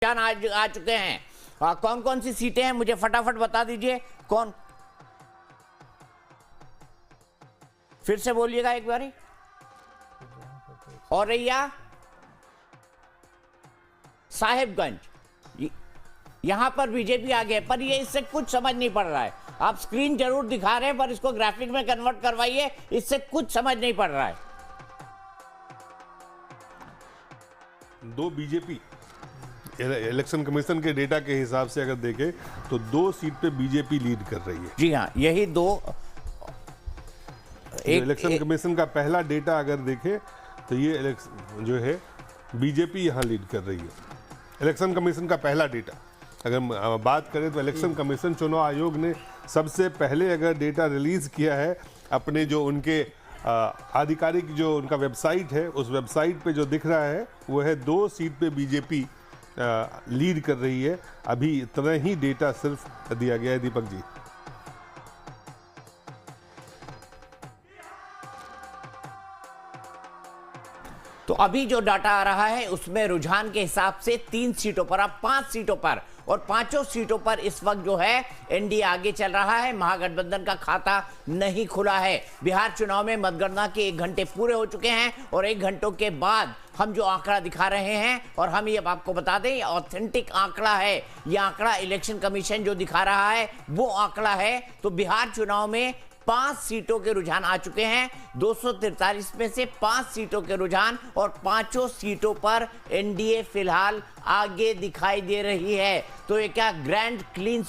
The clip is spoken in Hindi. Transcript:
आज आ चुके हैं। कौन कौन सी सीटें हैं मुझे फटाफट बता दीजिए। कौन, फिर से बोलिएगा एक बारी। औरैया, साहिबगंज, यहां पर बीजेपी आगे है, पर ये इससे कुछ समझ नहीं पड़ रहा है। आप स्क्रीन जरूर दिखा रहे हैं पर इसको ग्राफिक में कन्वर्ट करवाइए, इससे कुछ समझ नहीं पड़ रहा है। दो बीजेपी इलेक्शन कमीशन के डेटा के हिसाब से अगर देखें तो 2 सीट पे बीजेपी लीड कर रही है। जी हाँ, यही दो। इलेक्शन कमीशन का पहला डेटा अगर देखें तो ये जो है बीजेपी यहां लीड कर रही है। इलेक्शन कमीशन का पहला डेटा अगर बात करें तो इलेक्शन कमीशन, चुनाव आयोग ने सबसे पहले अगर डेटा रिलीज किया है अपने जो उनके आधिकारिक जो उनका वेबसाइट है, उस वेबसाइट पे जो दिख रहा है वो है 2 सीट पे बीजेपी लीड कर रही है। अभी इतना ही डेटा सिर्फ दिया गया है। दीपक जी, तो अभी जो डाटा आ रहा है उसमें रुझान के हिसाब से 3 सीटों पर, अब 5 सीटों पर, और 5 सीटों पर इस वक्त जो है एनडीए आगे चल रहा है। महागठबंधन का खाता नहीं खुला है। बिहार चुनाव में मतगणना के 1 घंटे पूरे हो चुके हैं और 1 घंटों के बाद हम जो आंकड़ा दिखा रहे हैं, और हम ये आपको बता दें ये ऑथेंटिक आंकड़ा है, ये आंकड़ा इलेक्शन कमीशन जो दिखा रहा है वो आंकड़ा है। तो बिहार चुनाव में 5 सीटों के रुझान आ चुके हैं। 243 में से 5 सीटों के रुझान, और 5 सीटों पर एनडीए फिलहाल आगे दिखाई दे रही है। तो ये क्या ग्रैंड क्लीन